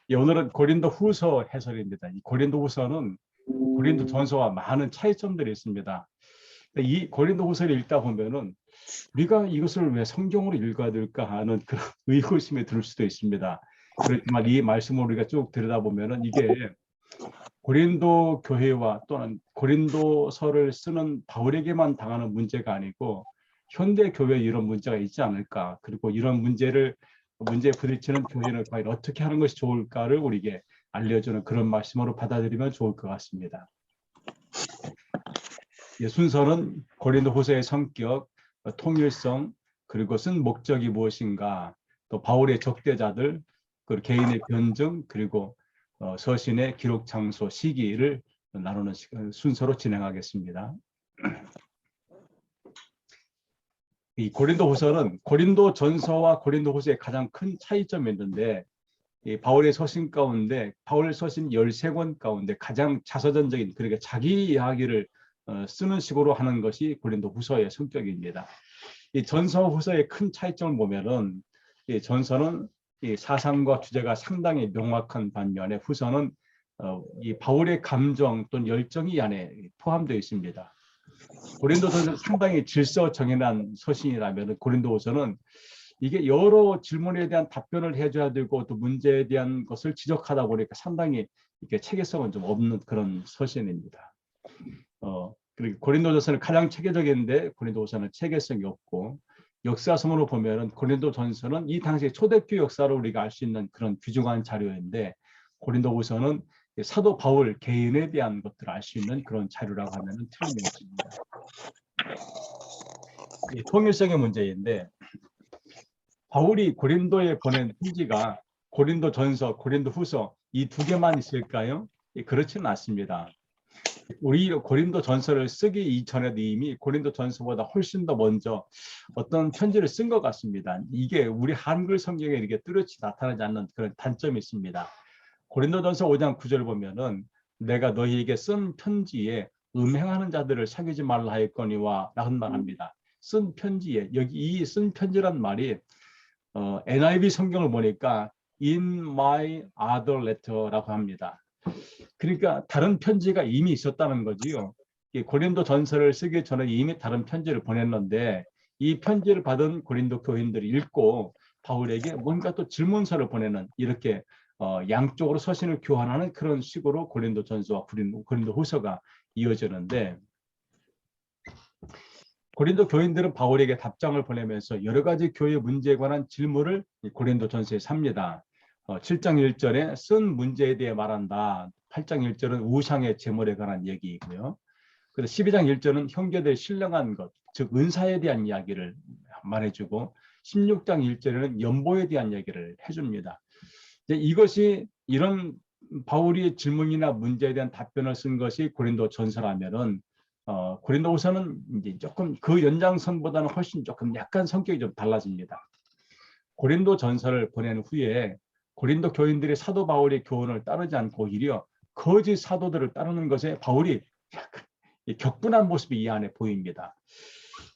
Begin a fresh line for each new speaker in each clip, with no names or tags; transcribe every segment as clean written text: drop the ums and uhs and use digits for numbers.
예, 오늘은 고린도 후서 해설입니다. 이 고린도 후서는 고린도 전서와 많은 차이점들이 있습니다. 이 고린도 후서를 읽다 보면은 우리가 이것을 왜 성경으로 읽어야 될까 하는 그런 의구심이 들 수도 있습니다. 그렇지만 이 말씀을 우리가 쭉 들여다보면은 이게 고린도 교회와 또는 고린도서를 쓰는 바울에게만 당하는 문제가 아니고 현대 교회에 이런 문제가 있지 않을까, 그리고 이런 문제에 부딪히는 교회는 과연 어떻게 하는 것이 좋을까를 우리에게 알려주는 그런 말씀으로 받아들이면 좋을 것 같습니다. 예, 순서는 고린도후서의 성격, 통일성, 그리고 쓴 목적이 무엇인가, 또 바울의 적대자들, 그리고 개인의 변증, 그리고 서신의 기록 장소, 시기를 나누는 순서로 진행하겠습니다. 이 고린도후서는 고린도전서와 고린도후서의 가장 큰 차이점이 있는데, 이 바울의 서신 가운데, 바울 서신 13권 가운데 가장 자서전적인, 그러니까 자기 이야기를 쓰는 식으로 하는 것이 고린도후서의 성격입니다. 이 전서 후서의 큰 차이점을 보면은, 이 전서는 이 사상과 주제가 상당히 명확한 반면에 후서는 이 바울의 감정 또는 열정이 이 안에 포함되어 있습니다. 고린도서는 상당히 질서정연한 서신이라면 고린도후서는 이게 여러 질문에 대한 답변을 해줘야 되고 또 문제에 대한 것을 지적하다 보니까 상당히 이렇게 체계성은 좀 없는 그런 서신입니다. 그리고 고린도전서는 가장 체계적인데 고린도후서는 체계성이 없고, 역사성으로 보면은 고린도전서는 이 당시 초대교회 역사를 우리가 알 수 있는 그런 귀중한 자료인데, 고린도후서는 사도 바울 개인에 대한 것들을 알 수 있는 그런 자료라고 하면은 틀림없습니다. 이 통일성의 문제인데, 바울이 고린도에 보낸 편지가 고린도전서, 고린도후서 이 두 개만 있을까요? 그렇지는 않습니다. 우리 고린도전서를 쓰기 이전에도 이미 고린도전서보다 훨씬 더 먼저 어떤 편지를 쓴 것 같습니다. 이게 우리 한글 성경에 이렇게 뚜렷이 나타나지 않는 그런 단점이 있습니다. 고린도전서 5장 9절 보면은 내가 너희에게 쓴 편지에 음행하는 자들을 사귀지 말라 하였거니와 라는 말합니다. 쓴 편지에, 여기 이 쓴 편지란 말이 NIV 성경을 보니까 in my other letter라고 합니다. 그러니까 다른 편지가 이미 있었다는 거지요. 고린도 전서를 쓰기 전에 이미 다른 편지를 보냈는데, 이 편지를 받은 고린도 교인들이 읽고 바울에게 뭔가 또 질문서를 보내는, 이렇게 양쪽으로 서신을 교환하는 그런 식으로 고린도 전서와 고린도 후서가 이어지는데, 고린도 교인들은 바울에게 답장을 보내면서 여러 가지 교회 문제에 관한 질문을 고린도 전서에 삽니다. 7장 1절에 쓴 문제에 대해 말한다. 8장 1절은 우상의 제물에 관한 얘기이고요. 그래서 12장 1절은 형제들의 신령한 것, 즉 은사에 대한 이야기를 말해주고, 16장 1절에는 연보에 대한 얘기를 해줍니다. 이것이 이런 바울이 질문이나 문제에 대한 답변을 쓴 것이 고린도 전서라면은, 고린도후서는 이제 조금 그 연장선보다는 훨씬 조금 약간 성격이 좀 달라집니다. 고린도 전서를 보낸 후에 고린도 교인들이 사도 바울의 교훈을 따르지 않고 오히려 거짓 사도들을 따르는 것에 바울이 약간 격분한 모습이 이 안에 보입니다.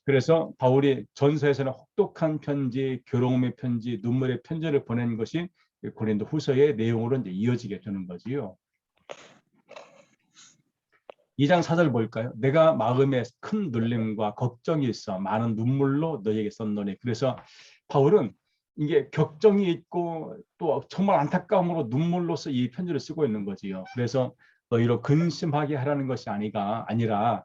그래서 바울이 전서에서는 혹독한 편지, 괴로움의 편지, 눈물의 편지를 보낸 것이 고린도 후서의 내용으로 이제 이어지게 되는 거지요. 2장 4절 볼까요? 내가 마음에 큰 눌림과 걱정이 있어 많은 눈물로 너에게 썼노니. 그래서 바울은 이게 격정이 있고 또 정말 안타까움으로 눈물로서 이 편지를 쓰고 있는 거지요. 그래서 너희로 근심하게 하라는 것이 아니라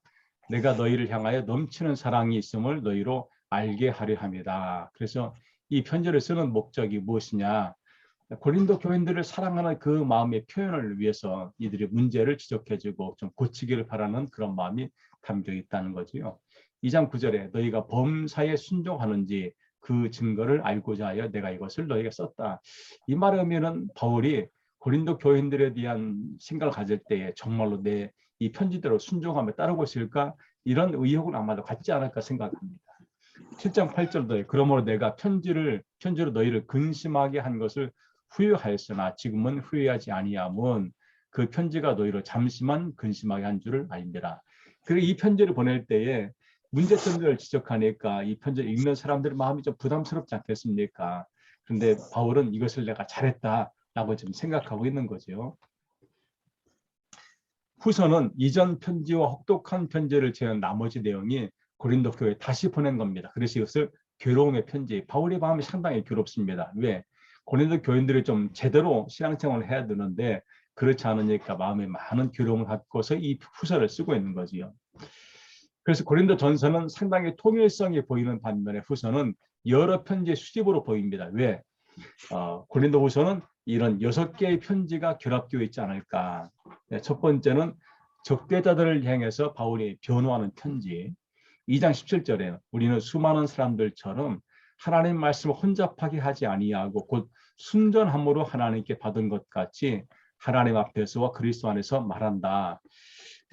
내가 너희를 향하여 넘치는 사랑이 있음을 너희로 알게 하려 합니다. 그래서 이 편지를 쓰는 목적이 무엇이냐? 고린도 교인들을 사랑하는 그 마음의 표현을 위해서 이들의 문제를 지적해주고 좀 고치기를 바라는 그런 마음이 담겨 있다는 거지요. 2장 9절에 너희가 범사에 순종하는지 그 증거를 알고자 하여 내가 이것을 너희에게 썼다. 이 말을 하면은 바울이 고린도 교인들에 대한 생각을 가질 때에 정말로 내 이 편지대로 순종하며 따르고 있을까? 이런 의혹은 아마도 갖지 않을까 생각합니다. 7장 8절도 그러므로 내가 편지로 너희를 근심하게 한 것을 후회하였으나 지금은 후회하지 아니함은 그 편지가 너희로 잠시만 근심하게 한 줄을 알리라. 그리고 이 편지를 보낼 때에 문제점들을 지적하니까 이 편지를 읽는 사람들의 마음이 좀 부담스럽지 않겠습니까? 그런데 바울은 이것을 내가 잘했다, 라고 지금 생각하고 있는 거죠. 후서는 이전 편지와 혹독한 편지를 제한 나머지 내용이 고린도 교회에 다시 보낸 겁니다. 그래서 이것을 괴로움의 편지, 바울의 마음이 상당히 괴롭습니다. 왜? 고린도 교인들이 좀 제대로 신앙생활을 해야 되는데 그렇지 않으니까 마음에 많은 괴로움을 갖고서 이 후서를 쓰고 있는 거지요. 그래서 고린도 전서는 상당히 통일성이 보이는 반면에 후서는 여러 편지의 수집으로 보입니다. 왜? 고린도 후서는 이런 6개의 편지가 결합되어 있지 않을까. 첫 번째는 적대자들을 향해서 바울이 변호하는 편지. 2장 17절에 우리는 수많은 사람들처럼 하나님 말씀을 혼잡하게 하지 아니하고 곧 순전함으로 하나님께 받은 것 같이 하나님 앞에서와 그리스도 안에서 말한다.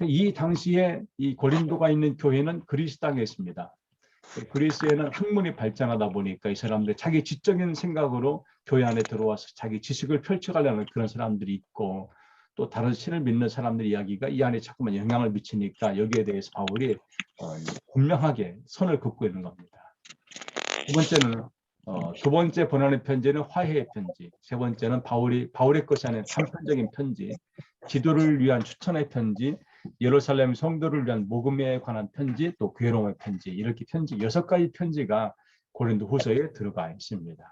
이 당시에 이 고린도가 있는 교회는 그리스 땅에 있습니다. 그리스에는 학문이 발전하다 보니까 이 사람들 자기 지적인 생각으로 교회 안에 들어와서 자기 지식을 펼쳐가려는 그런 사람들이 있고 또 다른 신을 믿는 사람들 이야기가 이 안에 자꾸만 영향을 미치니까 여기에 대해서 바울이 분명하게 선을 긋고 있는 겁니다. 두 번째 보내는 편지는 화해의 편지, 세 번째는 바울의 것이 아닌 단편적인 편지, 기도를 위한 추천의 편지, 예루살렘 성도를 위한 복음에 관한 편지, 또 괴로움의 편지, 이렇게 편지 6가지 편지가 고린도 후서에 들어가 있습니다.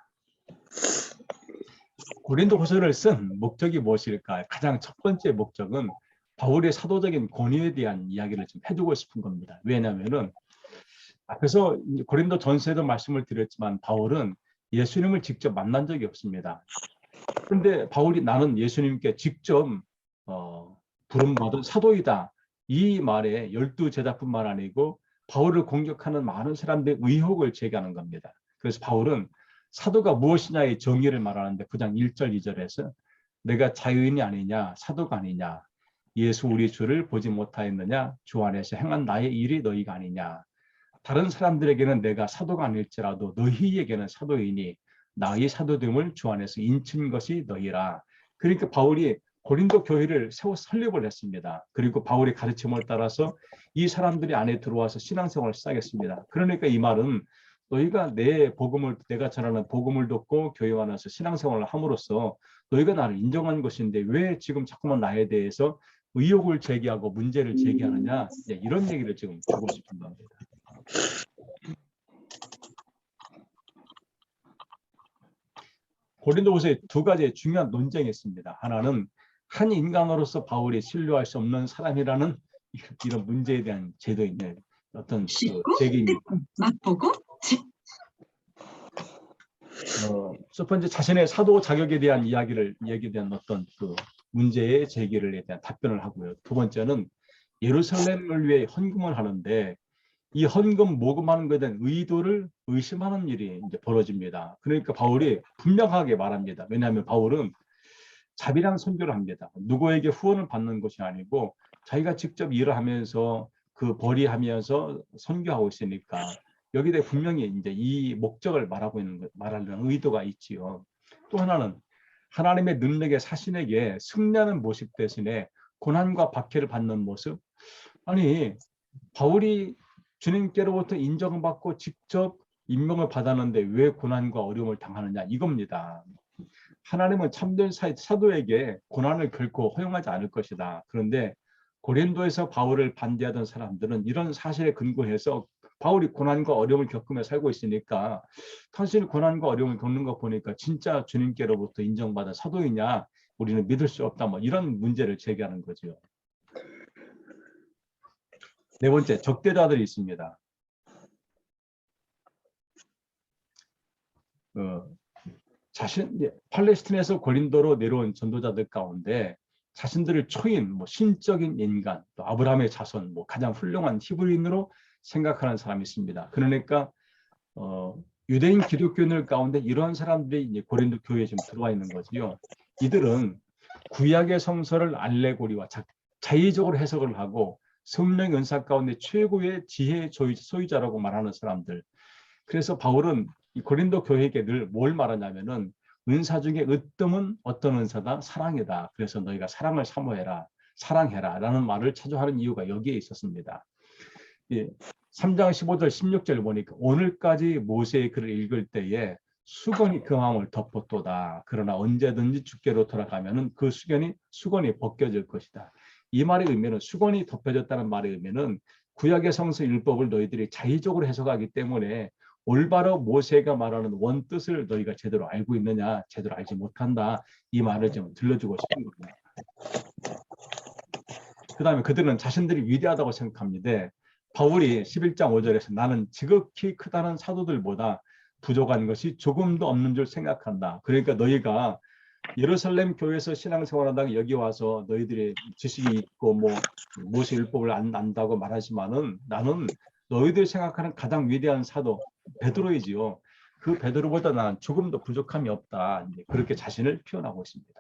고린도 후서를 쓴 목적이 무엇일까? 가장 첫 번째 목적은 바울의 사도적인 권위에 대한 이야기를 좀 해두고 싶은 겁니다. 왜냐하면은 앞에서 고린도 전서에도 말씀을 드렸지만 바울은 예수님을 직접 만난 적이 없습니다. 그런데 바울이 나는 예수님께 직접 부름받은 사도이다. 이 말에 12제자뿐만 아니고 바울을 공격하는 많은 사람들의 의혹을 제기하는 겁니다. 그래서 바울은 사도가 무엇이냐의 정의를 말하는데 9장 1절 2절에서 내가 자유인이 아니냐 사도가 아니냐 예수 우리 주를 보지 못하였느냐 주 안에서 행한 나의 일이 너희가 아니냐 다른 사람들에게는 내가 사도가 아닐지라도 너희에게는 사도이니 나의 사도됨을 주 안에서 인친 것이 너희라. 그러니까 바울이 고린도 교회를 세워 설립을 했습니다. 그리고 바울의 가르침을 따라서 이 사람들이 안에 들어와서 신앙생활을 시작했습니다. 그러니까 이 말은 너희가 내가 전하는 복음을 듣고 교회 안에서 신앙생활을 함으로써 너희가 나를 인정한 것인데 왜 지금 자꾸만 나에 대해서 의혹을 제기하고 문제를 제기하느냐 이런 얘기를 지금 주고 싶은 겁니다. 고린도후서에 2가지의 중요한 논쟁이 있습니다. 하나는 한 인간으로서 바울이 신뢰할 수 없는 사람이라는 이런 문제에 대한 제도인데 어떤 제기입니다.
맛보고
첫 번째 자신의 사도 자격에 대한 이야기에 대한 어떤 문제의 제기를 대한 답변을 하고요. 두 번째는 예루살렘을 위해 헌금을 하는데 이 헌금 모금하는 것에 대한 의도를 의심하는 일이 이제 벌어집니다. 그러니까 바울이 분명하게 말합니다. 왜냐하면 바울은 자비랑 선교를 합니다. 누구에게 후원을 받는 것이 아니고 자기가 직접 일을 하면서 그 벌이하면서 선교하고 있으니까 여기에 대해 분명히 이제 이 목적을 말하려는 의도가 있지요. 또 하나는 하나님의 능력의 사신에게 승리하는 모습 대신에 고난과 박해를 받는 모습. 아니 바울이 주님께로부터 인정받고 직접 임명을 받았는데 왜 고난과 어려움을 당하느냐 이겁니다. 하나님은 참된 사도에게 고난을 결코 허용하지 않을 것이다. 그런데 고린도에서 바울을 반대하던 사람들은 이런 사실에 근거해서 바울이 고난과 어려움을 겪으며 살고 있으니까 당신이 고난과 어려움을 겪는 거 보니까 진짜 주님께로부터 인정받은 사도이냐 우리는 믿을 수 없다. 뭐 이런 문제를 제기하는 거죠. 네 번째, 적대자들이 있습니다. 팔레스틴에서 고린도로 내려온 전도자들 가운데 자신들을 초인, 신적인 인간, 또 아브라함의 자손, 가장 훌륭한 히브리인으로 생각하는 사람이 있습니다. 그러니까 유대인 기독교인들 가운데 이런 사람들이 이제 고린도 교회에 지금 들어와 있는 거지요. 이들은 구약의 성서를 알레고리와 자의적으로 해석을 하고 성령 은사 가운데 최고의 지혜의 소유자라고 말하는 사람들. 그래서 바울은 이 고린도 교회에게 늘 뭘 말하냐면은 은사 중에 으뜸은 어떤 은사다? 사랑이다. 그래서 너희가 사랑을 사모해라. 사랑해라. 라는 말을 자주 하는 이유가 여기에 있었습니다. 3장 15절 16절 보니까 오늘까지 모세의 글을 읽을 때에 수건이 그 마음을 덮었도다. 그러나 언제든지 주께로 돌아가면은 그 수건이 벗겨질 것이다. 이 말의 의미는, 수건이 덮여졌다는 말의 의미는 구약의 성서 율법을 너희들이 자의적으로 해석하기 때문에 올바로 모세가 말하는 원뜻을 너희가 제대로 알고 있느냐, 제대로 알지 못한다. 이 말을 좀 들려주고 싶은 겁니다. 그 다음에 그들은 자신들이 위대하다고 생각합니다. 바울이 11장 5절에서 나는 지극히 크다는 사도들보다 부족한 것이 조금도 없는 줄 생각한다. 그러니까 너희가 예루살렘 교회에서 신앙생활한다고 여기 와서 너희들이 지식이 있고 뭐 모세 율법을 안다고 말하지만은 나는 너희들이 생각하는 가장 위대한 사도 베드로이지요. 그 베드로보다 나는 조금도 부족함이 없다. 그렇게 자신을 표현하고 있습니다.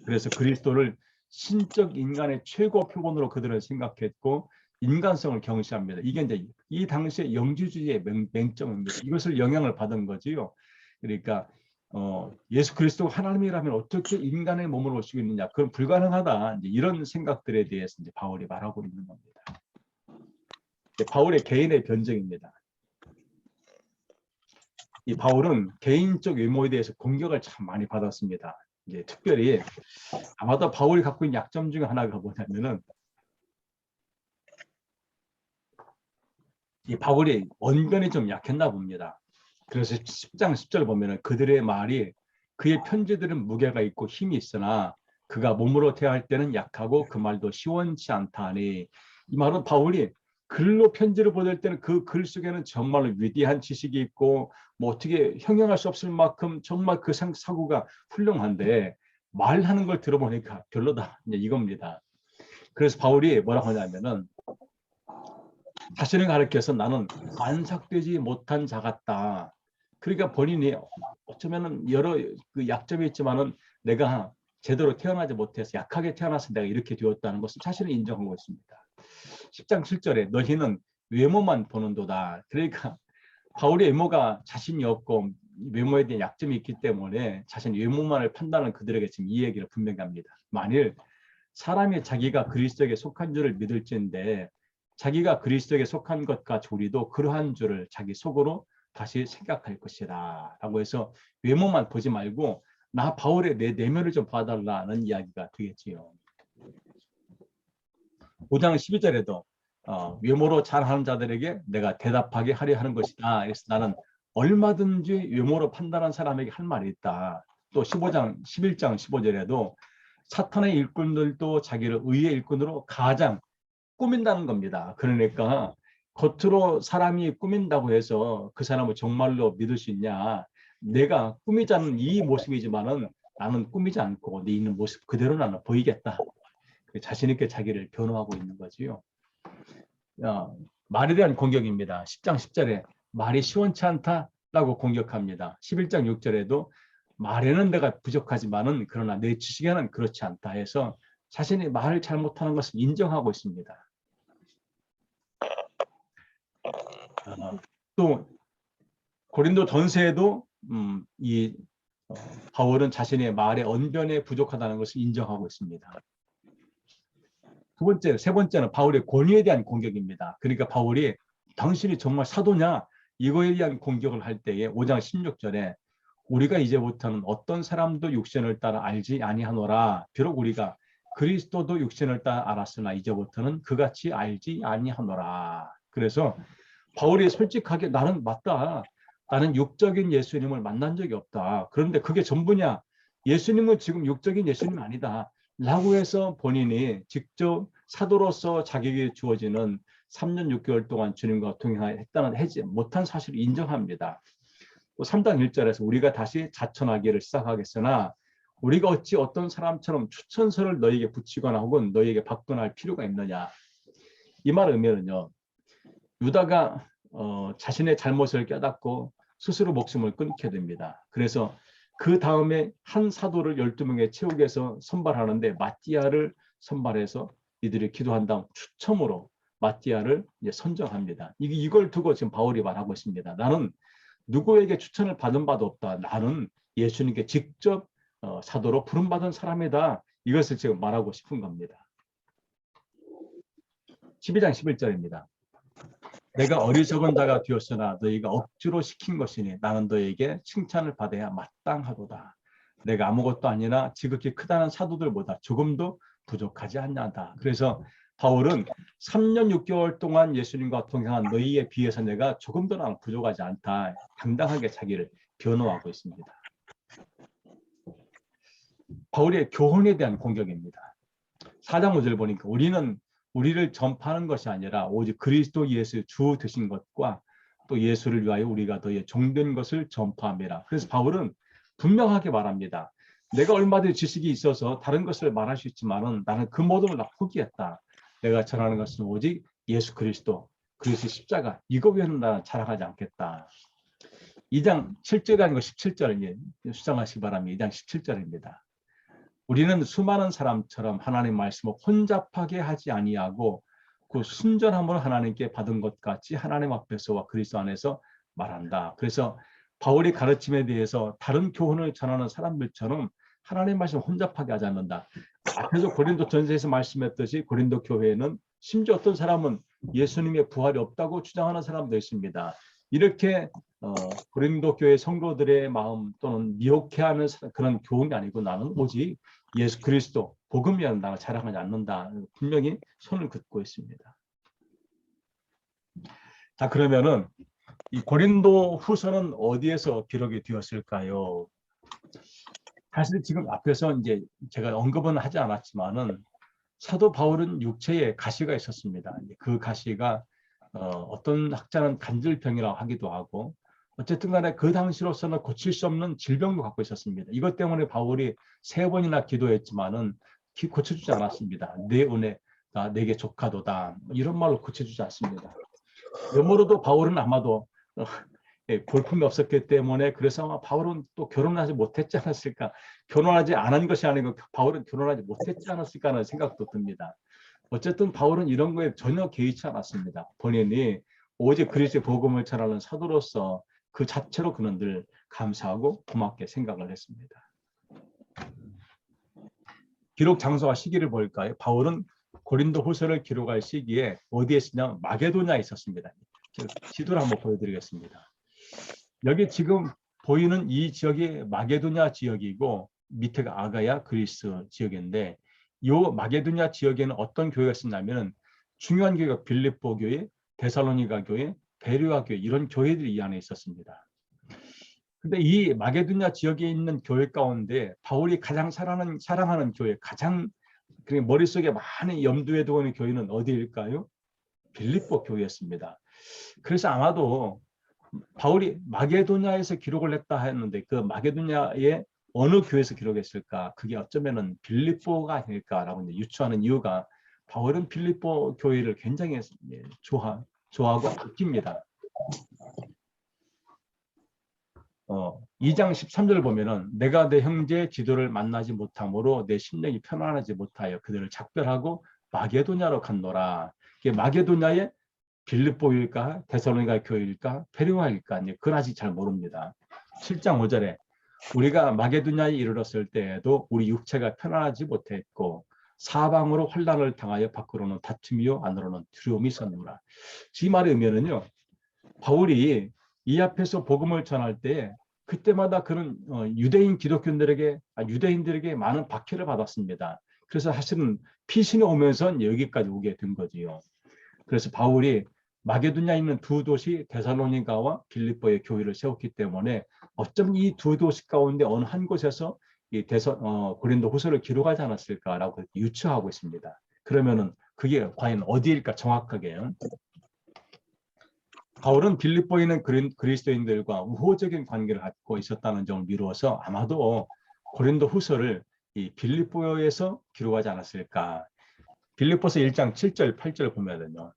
그래서 그리스도를 신적 인간의 최고 표본으로 그들은 생각했고 인간성을 경시합니다. 이게 이제 이 당시의 영지주의의 맹점입니다. 이것을 영향을 받은 거지요. 그러니까 예수 그리스도가 하나님이라면 어떻게 인간의 몸을 오시고 있느냐, 그건 불가능하다. 이제 이런 생각들에 대해서 이제 바울이 말하고 있는 겁니다. 바울의 개인의 변증입니다. 이 바울은 개인적 외모에 대해서 공격을 참 많이 받았습니다. 이제 특별히 아마도 바울이 갖고 있는 약점 중에 하나가 뭐냐면은 이 바울이 언변이 좀 약했나 봅니다. 그래서 10장 10절 보면은 그들의 말이 그의 편지들은 무게가 있고 힘이 있으나 그가 몸으로 대할 때는 약하고 그 말도 시원치 않다 하니, 이 말은 바울이 글로 편지를 보낼 때는 그 글 속에는 정말로 위대한 지식이 있고 뭐 어떻게 형용할 수 없을 만큼 정말 그 사고가 훌륭한데 말하는 걸 들어보니까 별로다. 이제 이겁니다. 그래서 바울이 뭐라고 하냐면은 자신을 가리켜서 나는 완삭되지 못한 자 같다. 그러니까 본인이 어쩌면은 여러 그 약점이 있지만은 내가 제대로 태어나지 못해서 약하게 태어나서 내가 이렇게 되었다는 것을 자신을 인정하고 있습니다. 10장 7절에 너희는 외모만 보는도다. 그러니까 바울의 외모가 자신이 없고 외모에 대한 약점이 있기 때문에 자신 외모만을 판단하는 그들에게 지금 이 얘기를 분명히 합니다. 만일 사람이 자기가 그리스도에게 속한 줄을 믿을지인데 자기가 그리스도에게 속한 것과 조리도 그러한 줄을 자기 속으로 다시 생각할 것이다 라고 해서 외모만 보지 말고 나 바울의 내 내면을 좀 봐달라는 이야기가 되겠지요. 5장 12절에도 외모로 잘하는 자들에게 내가 대답하게 하려 하는 것이다. 그래서 나는 얼마든지 외모로 판단한 사람에게 할 말이 있다. 또 11장 15절에도 사탄의 일꾼들도 자기를 의의 일꾼으로 가장 꾸민다는 겁니다. 그러니까 겉으로 사람이 꾸민다고 해서 그 사람을 정말로 믿을 수 있냐. 내가 꾸미자는 이 모습이지만은 나는 꾸미지 않고 네 있는 모습 그대로 나는 보이겠다. 자신 있게 자기를 변호하고 있는 거지요. 말에 대한 공격입니다. 10장 10절에 말이 시원치 않다라고 공격합니다. 11장 6절에도 말에는 내가 부족하지만은 그러나 내 지식에는 그렇지 않다 해서 자신이 말을 잘못하는 것을 인정하고 있습니다. 또 고린도 전서에도 바울은 자신의 말의 언변에 부족하다는 것을 인정하고 있습니다. 세 번째는 바울의 권위에 대한 공격입니다. 그러니까 바울이 당신이 정말 사도냐? 이거에 대한 공격을 할 때에 5장 16절에 우리가 이제부터는 어떤 사람도 육신을 따라 알지 아니하노라. 비록 우리가 그리스도도 육신을 따라 알았으나 이제부터는 그같이 알지 아니하노라. 그래서 바울이 솔직하게 나는 맞다. 나는 육적인 예수님을 만난 적이 없다. 그런데 그게 전부냐? 예수님은 지금 육적인 예수님 아니다. 라고 해서 본인이 직접 사도로서 자격이 주어지는 3년 6개월 동안 주님과 동행했다는 하지 못한 사실을 인정합니다. 또 3장 1절에서 우리가 다시 자천하기를 시작하겠으나 우리가 어찌 어떤 사람처럼 추천서를 너에게 붙이거나 혹은 너에게 받거나 할 필요가 있느냐. 이 말 의미는요. 유다가 자신의 잘못을 깨닫고 스스로 목숨을 끊게 됩니다. 그래서 그 다음에 한 사도를 12명에 채우기 위해서 선발하는데 마띠아를 선발해서 이들이 기도한 다음 추첨으로 마띠아를 이제 선정합니다. 이걸 두고 지금 바울이 말하고 있습니다. 나는 누구에게 추천을 받은 바도 없다. 나는 예수님께 직접 사도로 부름받은 사람이다. 이것을 지금 말하고 싶은 겁니다. 12장 11절입니다. 내가 어리석은 자가 되었으나 너희가 억지로 시킨 것이니 나는 너희에게 칭찬을 받아야 마땅하도다. 내가 아무것도 아니나 지극히 크다는 사도들보다 조금도 부족하지 않냐다. 그래서 바울은 3년 6개월 동안 예수님과 동행한 너희에 비해서 내가 조금도 나는 부족하지 않다. 당당하게 자기를 변호하고 있습니다. 바울의 교훈에 대한 공격입니다. 4장 5절 보니까 우리를 전파하는 것이 아니라 오직 그리스도 예수 주 되신 것과 또 예수를 위하여 우리가 너희의 종된 것을 전파함이라. 그래서 바울은 분명하게 말합니다. 내가 얼마든지 지식이 있어서 다른 것을 말할 수 있지만은 나는 그 모든 걸 다 포기했다. 내가 전하는 것은 오직 예수 그리스도, 그리스도의 십자가, 이거 외에는 나는 자랑하지 않겠다. 2장 7절이 아니고 17절 수정하시기 바랍니다. 2장 17절입니다. 우리는 수많은 사람처럼 하나님 말씀을 혼잡하게 하지 아니하고 그 순전함으로 하나님께 받은 것 같이 하나님 앞에서와 그리스도 안에서 말한다. 그래서 바울의 가르침에 대해서 다른 교훈을 전하는 사람들처럼 하나님 말씀을 혼잡하게 하지 않는다. 앞에서 고린도 전서에서 말씀했듯이 고린도 교회에는 심지어 어떤 사람은 예수님의 부활이 없다고 주장하는 사람도 있습니다. 이렇게 고린도 교회 성도들의 마음 또는 미혹해하는 그런 교훈이 아니고 나는 오직 예수 그리스도 복음이라는 나를 자랑하지 않는다. 분명히 손을 긋고 있습니다. 자, 그러면은 이 고린도 후서는 어디에서 기록이 되었을까요? 사실 지금 앞에서 이제 제가 언급은 하지 않았지만은 사도 바울은 육체에 가시가 있었습니다. 그 가시가 어떤 학자는 간질병이라고 하기도 하고 어쨌든 간에 그 당시로서는 고칠 수 없는 질병도 갖고 있었습니다. 이것 때문에 바울이 3번이나 기도했지만은 고쳐주지 않았습니다. 내 은혜가 내게 족하도다. 이런 말로 고쳐주지 않습니다. 여모로도 바울은 아마도 볼품이 없었기 때문에 그래서 아마 바울은 또 결혼하지 못했지 않았을까. 결혼하지 않은 것이 아니고 바울은 결혼하지 못했지 않았을까 하는 생각도 듭니다. 어쨌든 바울은 이런 거에 전혀 개의치 않았습니다. 본인이 오직 그리스도의 복음을 전하는 사도로서 그 자체로 그는 늘 감사하고 고맙게 생각을 했습니다. 기록 장소와 시기를 볼까요? 바울은 고린도 후서를 기록할 시기에 어디에 있으냐? 마게도냐에 있었습니다. 지도를 한번 보여드리겠습니다. 여기 지금 보이는 이 지역이 마게도냐 지역이고 밑에가 아가야 그리스 지역인데 이 마게도냐 지역에는 어떤 교회가 있었냐면 중요한 교회가 빌립보 교회, 데살로니가 교회, 베레아 교회 이런 교회들이 이 안에 있었습니다. 근데 이 마게도냐 지역에 있는 교회 가운데 바울이 가장 사랑하는 교회, 가장 머릿속에 많이 염두에 두고 있는 교회는 어디일까요? 빌립보 교회였습니다. 그래서 아마도 바울이 마게도냐에서 기록을 했다 했는데 그 마게도냐의 어느 교회에서 기록했을까? 그게 어쩌면은 빌립보가 아닐까라고 유추하는 이유가 바울은 빌립보 교회를 굉장히 좋아하고 아낍니다. 2장 13절 보면은 내가 내 형제의 지도를 만나지 못함으로 내 심령이 편안하지 못하여 그들을 작별하고 마게도냐로 갔노라. 이게 마게도냐의 빌립보일까 데살로니가 교회일까 베레아일까 그건 아직 잘 모릅니다. 7장 5절에 우리가 마게도냐에 이르렀을 때에도 우리 육체가 편안하지 못했고 사방으로 혼란을 당하여 밖으로는 다툼이요 안으로는 두려움이 있었노라. 이 말의 의미는요. 바울이 이 앞에서 복음을 전할 때 그때마다 그런 유대인들에게 많은 박해를 받았습니다. 그래서 사실은 피신이 오면서 여기까지 오게 된 거지요. 그래서 바울이 마게도냐에 있는 두 도시 데살로니가와 빌립보의 교회를 세웠기 때문에 어쩜 이 두 도시 가운데 어느 한 곳에서 이 고린도 후서를 기록하지 않았을까라고 유추하고 있습니다. 그러면은 그게 과연 어디일까 정확하게. 바울은 빌립보에 있는 그리스도인들과 우호적인 관계를 갖고 있었다는 점을 미루어서 아마도 고린도 후서를 이 빌립보에서 기록하지 않았을까. 빌립보서 1장 7절 8절 보면은요.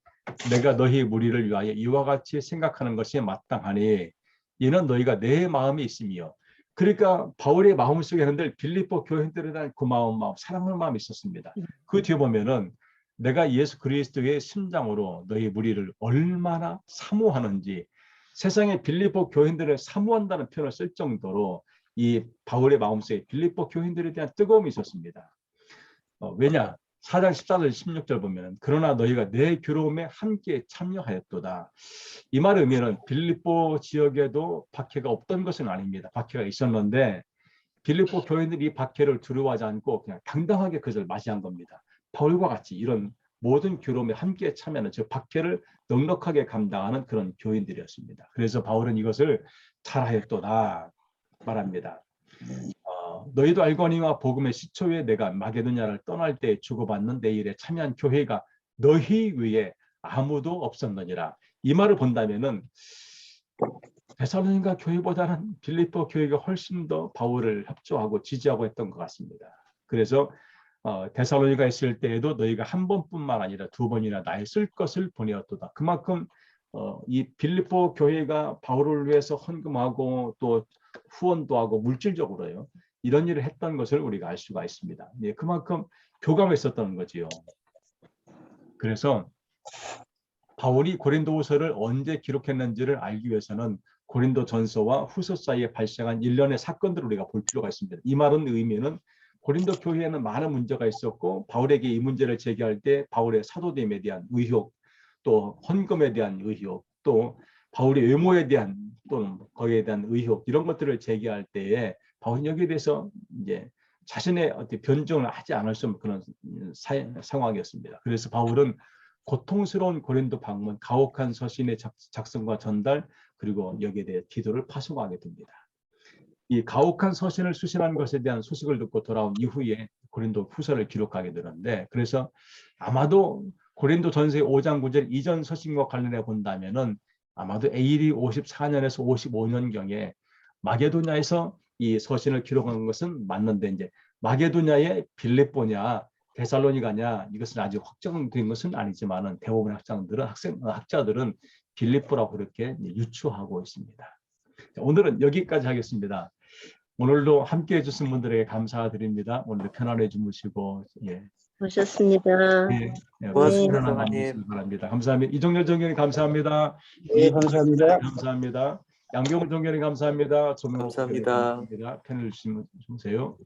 내가 너희 무리를 위하여 이와 같이 생각하는 것이 마땅하니 이는 너희가 내 마음이 있으며 그러니까 바울의 마음속에 늘 빌립보 교인들에 대한 고마운 마음, 사랑하는 마음이 있었습니다. 그 뒤에 보면은 내가 예수 그리스도의 심장으로 너희 무리를 얼마나 사모하는지 세상의 빌립보 교인들을 사모한다는 표현을 쓸 정도로 이 바울의 마음속에 빌립보 교인들에 대한 뜨거움이 있었습니다. 왜냐? 4장 14절 16절 보면 그러나 너희가 내 괴로움에 함께 참여하였도다. 이 말의 의미는 빌립보 지역에도 박해가 없던 것은 아닙니다. 박해가 있었는데 빌립보 교인들이 이 박해를 두려워하지 않고 그냥 당당하게 그것을 맞이한 겁니다. 바울과 같이 이런 모든 괴로움에 함께 참여하는 저 박해를 넉넉하게 감당하는 그런 교인들이었습니다. 그래서 바울은 이것을 잘하였도다 말합니다. 너희도 알거니와 복음의 시초에 내가 마게도냐를 떠날 때 주고받는 내 일에 참여한 교회가 너희 위에 아무도 없었느니라. 이 말을 본다면은 데살로니가 교회보다는 빌립보 교회가 훨씬 더 바울을 협조하고 지지하고 했던 것 같습니다. 그래서 데살로니가 있을 때에도 너희가 한 번뿐만 아니라 두 번이나 나의 쓸 것을 보내었도다. 그만큼 이 빌립보 교회가 바울을 위해서 헌금하고 또 후원도 하고 물질적으로요. 이런 일을 했던 것을 우리가 알 수가 있습니다. 예, 그만큼 교감했었던 거지요. 그래서 바울이 고린도후서를 언제 기록했는지를 알기 위해서는 고린도 전서와 후서 사이에 발생한 일련의 사건들을 우리가 볼 필요가 있습니다. 이 말은 의미는 고린도 교회에는 많은 문제가 있었고 바울에게 이 문제를 제기할 때 바울의 사도됨에 대한 의혹, 또 헌금에 대한 의혹, 또 바울의 외모에 대한 또는 거기에 대한 의혹 이런 것들을 제기할 때에 바울이 여기에 대해서 이제 자신의 어떤 변증을 하지 않을 수 없는 그런 상황이었습니다. 그래서 바울은 고통스러운 고린도 방문, 가혹한 서신의 작성과 전달, 그리고 여기에 대해 기도를 파송하게 됩니다. 이 가혹한 서신을 수신한 것에 대한 소식을 듣고 돌아온 이후에 고린도 후서를 기록하게 되는데, 그래서 아마도 고린도 전서의 5장 9절 이전 서신과 관련해 본다면은 아마도 AD 54년에서 55년경에 마게도냐에서 이 서신을 기록한 것은 맞는데, 이제 마게도냐의 빌립보냐 데살로니가냐 이것은 아직 확정된 것은 아니지만은 대부분의 학자들은 빌립보라고 그렇게 유추하고 있습니다. 자, 오늘은 여기까지 하겠습니다. 오늘도 함께해 주신 분들에게 감사드립니다. 오늘도 편안히 주무시고
오셨습니다.
예,
고맙습니다,
편안한 밤 되시기 바랍니다. 감사합니다. 이종렬 정견이 감사합니다.
네, 감사합니다.
감사합니다. 양경훈 정견이 감사합니다.
감사합니다.
편을 주세요.